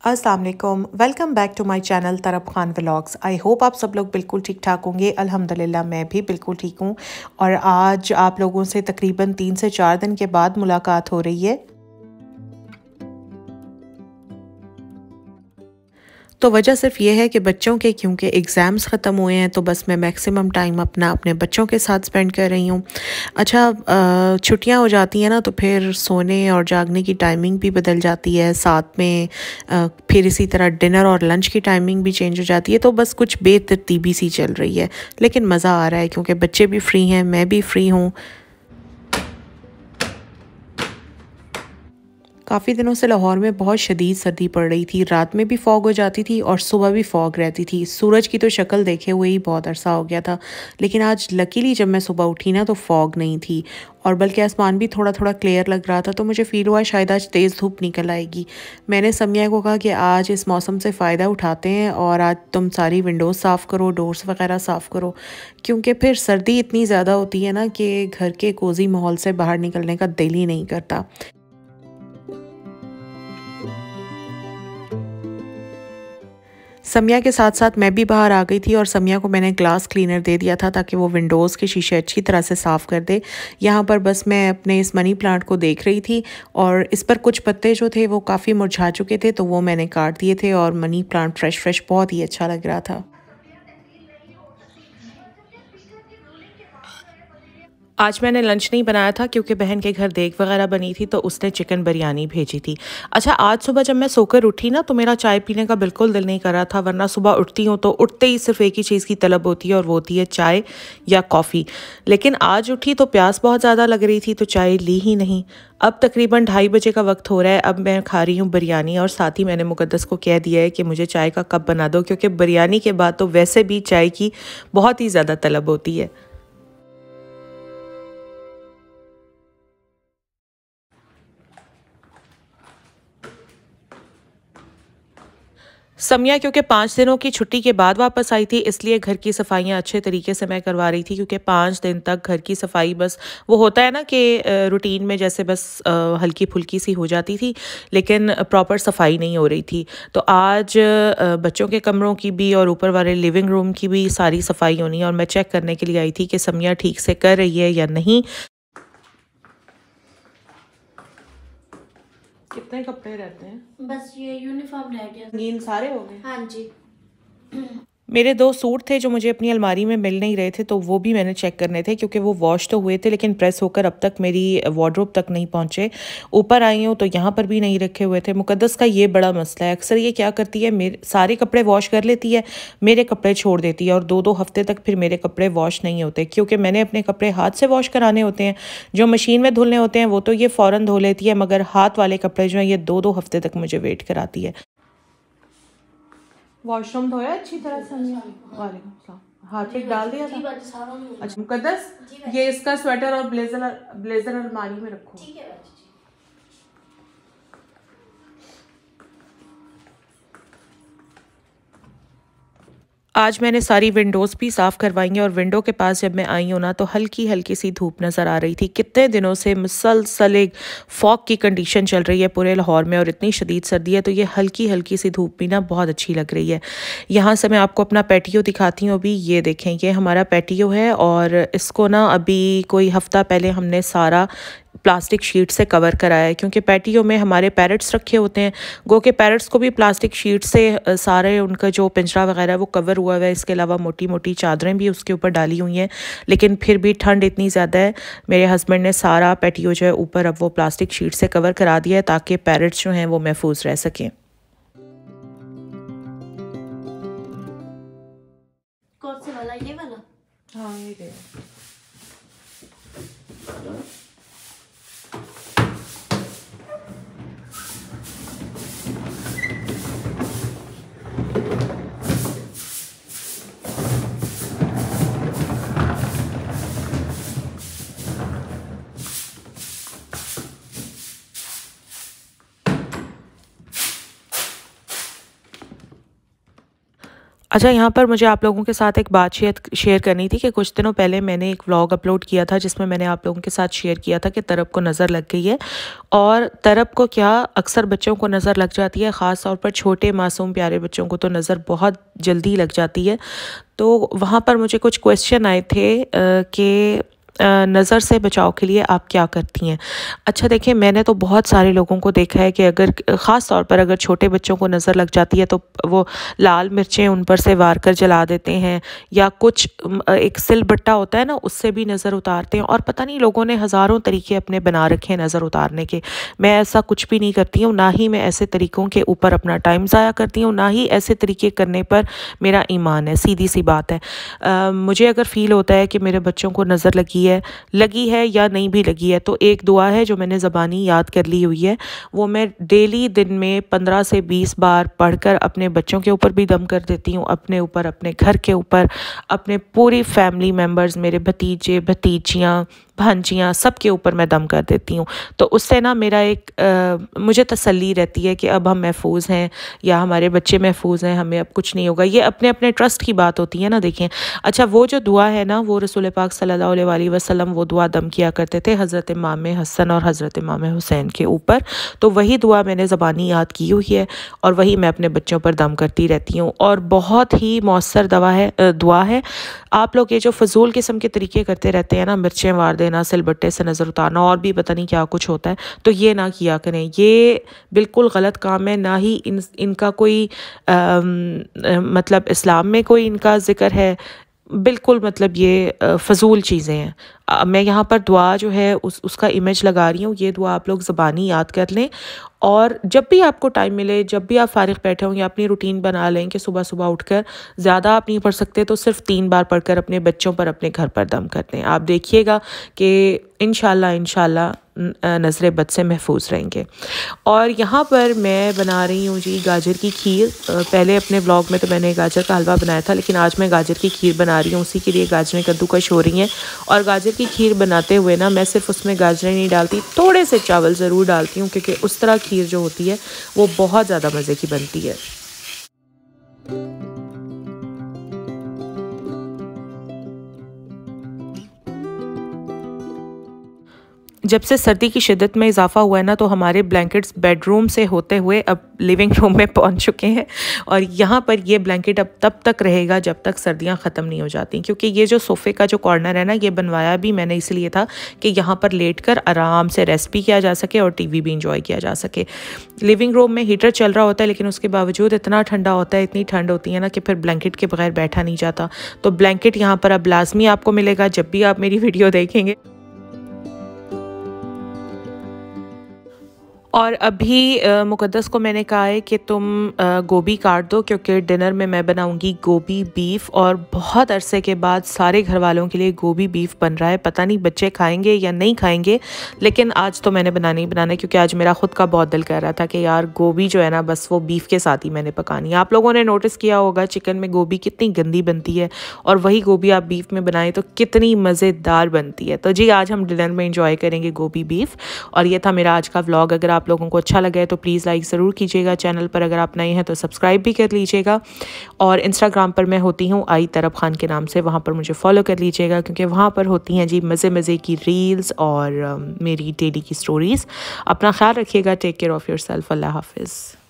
अस्सलाम वालेकुम, welcome back to my channel Tarab Khan vlogs. I hope आप सब लोग बिल्कुल ठीक ठाक होंगे। अल्हम्दुलिल्लाह मैं भी बिल्कुल ठीक हूँ और आज आप लोगों से तकरीबन 3 से 4 दिन के बाद मुलाकात हो रही है। तो वजह सिर्फ ये है कि बच्चों के क्योंकि एग्ज़ाम्स ख़त्म हुए हैं तो बस मैं मैक्सिमम टाइम अपने बच्चों के साथ स्पेंड कर रही हूँ। अच्छा, छुट्टियाँ हो जाती हैं ना तो फिर सोने और जागने की टाइमिंग भी बदल जाती है, साथ में फिर इसी तरह डिनर और लंच की टाइमिंग भी चेंज हो जाती है। तो बस कुछ बेतरतीबी सी चल रही है, लेकिन मज़ा आ रहा है क्योंकि बच्चे भी फ्री हैं, मैं भी फ्री हूँ। काफ़ी दिनों से लाहौर में बहुत शदीद सर्दी पड़ रही थी। रात में भी फॉग हो जाती थी और सुबह भी फॉग रहती थी। सूरज की तो शक्ल देखे हुए ही बहुत अरसा हो गया था, लेकिन आज लकीली जब मैं सुबह उठी ना तो फॉग नहीं थी और बल्कि आसमान भी थोड़ा थोड़ा क्लियर लग रहा था। तो मुझे फ़ील हुआ शायद आज तेज़ धूप निकल आएगी। मैंने समिया को कहा कि आज इस मौसम से फ़ायदा उठाते हैं और आज तुम सारी विंडोज़ साफ़ करो, डोर्स वगैरह साफ़ करो, क्योंकि फिर सर्दी इतनी ज़्यादा होती है ना कि घर के कोज़ी माहौल से बाहर निकलने का दिल ही नहीं करता। समिया के साथ साथ मैं भी बाहर आ गई थी और समिया को मैंने ग्लास क्लीनर दे दिया था ताकि वो विंडोज़ के शीशे अच्छी तरह से साफ़ कर दे। यहाँ पर बस मैं अपने इस मनी प्लांट को देख रही थी और इस पर कुछ पत्ते जो थे वो काफ़ी मुरझा चुके थे, तो वो मैंने काट दिए थे और मनी प्लांट फ्रेश फ्रेश बहुत ही अच्छा लग रहा था। आज मैंने लंच नहीं बनाया था क्योंकि बहन के घर देग वगैरह बनी थी तो उसने चिकन बिरयानी भेजी थी। अच्छा, आज सुबह जब मैं सोकर उठी ना तो मेरा चाय पीने का बिल्कुल दिल नहीं कर रहा था, वरना सुबह उठती हूँ तो उठते ही सिर्फ एक ही चीज़ की तलब होती है और वो होती है चाय या कॉफ़ी। लेकिन आज उठी तो प्यास बहुत ज़्यादा लग रही थी तो चाय ली ही नहीं। अब तकरीबन 2:30 का वक्त हो रहा है। अब मैं खा रही हूँ बिरयानी और साथ ही मैंने मुकद्दस को कह दिया है कि मुझे चाय का कप बना दो, क्योंकि बिरयानी के बाद तो वैसे भी चाय की बहुत ही ज़्यादा तलब होती है। समिया क्योंकि 5 दिनों की छुट्टी के बाद वापस आई थी, इसलिए घर की सफाइयाँ अच्छे तरीके से मैं करवा रही थी, क्योंकि 5 दिन तक घर की सफाई बस वो होता है ना कि रूटीन में जैसे बस हल्की फुल्की सी हो जाती थी, लेकिन प्रॉपर सफाई नहीं हो रही थी। तो आज बच्चों के कमरों की भी और ऊपर वाले लिविंग रूम की भी सारी सफाई होनी है और मैं चेक करने के लिए आई थी कि समिया ठीक से कर रही है या नहीं। कितने कपड़े रहते हैं? बस ये यूनिफॉर्म रह गया। रंगीन सारे हो गए? हाँ जी। मेरे 2 सूट थे जो मुझे अपनी अलमारी में मिल नहीं रहे थे, तो वो भी मैंने चेक करने थे, क्योंकि वो वॉश तो हुए थे लेकिन प्रेस होकर अब तक मेरी वार्डरोब तक नहीं पहुँचे। ऊपर आई हूँ तो यहाँ पर भी नहीं रखे हुए थे। मुकद्दस का ये बड़ा मसला है, अक्सर ये क्या करती है, मेरे सारे कपड़े वॉश कर लेती है, मेरे कपड़े छोड़ देती है और 2-2 हफ्ते तक फिर मेरे कपड़े वॉश नहीं होते, क्योंकि मैंने अपने कपड़े हाथ से वॉश कराने होते हैं। जो मशीन में धुलने होते हैं वो तो ये फ़ौरन धो लेती है, मगर हाथ वाले कपड़े जो हैं ये 2-2 हफ्ते तक मुझे वेट कराती है। वॉशरूम धोया अच्छी तरह से? वालेकुम सलाम। हाँ, ठीक डाल दिया था। अच्छा मुकद्दस, ये इसका स्वेटर और ब्लेजर अलमारी में रखो। ठीक है। आज मैंने सारी विंडोज़ भी साफ़ करवाई हैं और विंडो के पास जब मैं आई हूँ ना तो हल्की हल्की सी धूप नज़र आ रही थी। कितने दिनों से मुसलसल एक फॉग की कंडीशन चल रही है पूरे लाहौर में और इतनी शदीद सर्दी है, तो ये हल्की हल्की सी धूप भी ना बहुत अच्छी लग रही है। यहाँ से मैं आपको अपना पैटियो दिखाती हूँ। अभी ये देखें, ये हमारा पैटियो है और इसको ना अभी कोई हफ़्ता पहले हमने सारा प्लास्टिक शीट से कवर कराया है, क्योंकि पैटियो में हमारे पैरट्स रखे होते हैं। गो के पैरट्स को भी प्लास्टिक शीट से सारे उनका जो पिंजरा वगैरह है वो कवर हुआ हुआ है। इसके अलावा मोटी मोटी चादरें भी उसके ऊपर डाली हुई हैं, लेकिन फिर भी ठंड इतनी ज़्यादा है, मेरे हस्बैंड ने सारा पैटियो जो है ऊपर अब वो प्लास्टिक शीट से कवर करा दिया है ताकि पैरट्स जो हैं वो महफूज रह सकें। कौन सा वाला? ये वाला? हाँ, ये दे। अच्छा, यहाँ पर मुझे आप लोगों के साथ एक बात शेयर करनी थी कि कुछ दिनों पहले मैंने एक व्लॉग अपलोड किया था जिसमें मैंने आप लोगों के साथ शेयर किया था कि तरब को नज़र लग गई है। और तरब को क्या, अक्सर बच्चों को नज़र लग जाती है, ख़ास तौर पर छोटे मासूम प्यारे बच्चों को तो नज़र बहुत जल्दी लग जाती है। तो वहाँ पर मुझे कुछ क्वेश्चन आए थे कि नज़र से बचाव के लिए आप क्या करती हैं। अच्छा देखिए, मैंने तो बहुत सारे लोगों को देखा है कि अगर ख़ास तौर पर अगर छोटे बच्चों को नज़र लग जाती है तो वो लाल मिर्चें उन पर से वार कर जला देते हैं, या कुछ एक सिलबट्टा होता है ना, उससे भी नज़र उतारते हैं। और पता नहीं लोगों ने हज़ारों तरीके अपने बना रखे हैं नज़र उतारने के। मैं ऐसा कुछ भी नहीं करती हूँ, ना ही मैं ऐसे तरीक़ों के ऊपर अपना टाइम ज़ाया करती हूँ, ना ही ऐसे तरीके करने पर मेरा ईमान है। सीधी सी बात है। मुझे अगर फ़ील होता है कि मेरे बच्चों को नज़र लगी है या नहीं भी लगी है, तो एक दुआ है जो मैंने ज़बानी याद कर ली हुई है, वो मैं डेली दिन में 15 से 20 बार पढ़कर अपने बच्चों के ऊपर भी दम कर देती हूँ, अपने ऊपर, अपने घर के ऊपर, अपने पूरी फैमिली मेम्बर्स, मेरे भतीजे भतीजियाँ भांजियाँ, सब के ऊपर मैं दम कर देती हूँ। तो उससे ना मेरा मुझे तसल्ली रहती है कि अब हम महफूज हैं या हमारे बच्चे महफूज हैं, हमें अब कुछ नहीं होगा। ये अपने अपने ट्रस्ट की बात होती है ना। देखें, अच्छा वो जो दुआ है ना, वो रसूल पाक सल्लल्लाहु अलैहि वसल्लम वो दुआ दम किया करते थे हज़रत इमाम हसन और हज़रत इमाम हुसैन के ऊपर। तो वही दुआ मैंने ज़बानी याद की हुई है और वही मैं अपने बच्चों पर दम करती रहती हूँ, और बहुत ही मौसर दुआ है। आप लोग ये जो फजूल किस्म के तरीके करते रहते हैं ना, मिर्चें वार देना, सिलबट्टे से नज़र उतारना, और भी पता नहीं क्या कुछ होता है, तो ये ना किया करें। ये बिल्कुल गलत काम है। ना ही इनका कोई मतलब इस्लाम में कोई इनका ज़िक्र है। बिल्कुल मतलब ये फ़जूल चीज़ें हैं। मैं यहाँ पर दुआ जो है उसका इमेज लगा रही हूँ। ये दुआ आप लोग ज़बानी याद कर लें, और जब भी आपको टाइम मिले, जब भी आप फारिग बैठे हों, या अपनी रूटीन बना लें कि सुबह सुबह उठकर, ज़्यादा आप नहीं पढ़ सकते तो सिर्फ 3 बार पढ़कर अपने बच्चों पर, अपने घर पर दम कर दें। आप देखिएगा कि इंशाल्लाह नज़रें बद से महफूज रहेंगे। और यहाँ पर मैं बना रही हूँ जी गाजर की खीर। पहले अपने व्लॉग में तो मैंने गाजर का हलवा बनाया था, लेकिन आज मैं गाजर की खीर बना रही हूँ। उसी के लिए गाजरें कद्दूकश हो रही हैं। और गाजर की खीर बनाते हुए ना, मैं सिर्फ उसमें गाजरें नहीं डालती, थोड़े से चावल ज़रूर डालती हूँ, क्योंकि उस तरह खीर जो होती है वो बहुत ज़्यादा मज़े की बनती है। जब से सर्दी की शिद्दत में इजाफा हुआ है ना, तो हमारे ब्लैंकेट्स बेडरूम से होते हुए अब लिविंग रूम में पहुंच चुके हैं। और यहाँ पर ये ब्लैंकेट अब तब तक रहेगा जब तक सर्दियाँ ख़त्म नहीं हो जाती, क्योंकि ये जो सोफ़े का जो कॉर्नर है ना, ये बनवाया भी मैंने इसलिए था कि यहाँ पर लेटकर आराम से रेस्ट भी किया जा सके और टीवी भी इंजॉय किया जा सके। लिविंग रूम में हीटर चल रहा होता है, लेकिन उसके बावजूद इतना ठंडा होता है, इतनी ठंड होती है ना, कि फिर ब्लैंकेट के बगैर बैठा नहीं जाता। तो ब्लैंकेट यहाँ पर अब लाजमी आपको मिलेगा जब भी आप मेरी वीडियो देखेंगे। और अभी मुक़द्दस को मैंने कहा है कि तुम गोभी काट दो, क्योंकि डिनर में मैं बनाऊंगी गोभी बीफ। और बहुत अरसे के बाद सारे घर वालों के लिए गोभी बीफ बन रहा है। पता नहीं बच्चे खाएंगे या नहीं खाएंगे, लेकिन आज तो मैंने बनाना ही बनाना है, क्योंकि आज मेरा ख़ुद का बहुत दिल कर रहा था कि यार गोभी जो है ना, बस वो बीफ के साथ ही मैंने पकानी है। आप लोगों ने नोटिस किया होगा चिकन में गोभी कितनी गंदी बनती है, और वही गोभी आप बीफ में बनाएं तो कितनी मज़ेदार बनती है। तो जी, आज हम डिनर में इंजॉय करेंगे गोभी बीफ। और ये था मेरा आज का व्लॉग। अगर आप लोगों को अच्छा लगा है तो प्लीज़ लाइक ज़रूर कीजिएगा। चैनल पर अगर आप नए हैं तो सब्सक्राइब भी कर लीजिएगा। और इंस्टाग्राम पर मैं होती हूँ आई तरब खान के नाम से, वहाँ पर मुझे फॉलो कर लीजिएगा, क्योंकि वहाँ पर होती हैं जी मज़े की रील्स और मेरी डेली की स्टोरीज़। अपना ख्याल रखिएगा। Take care of yourself. Allah हाफिज़।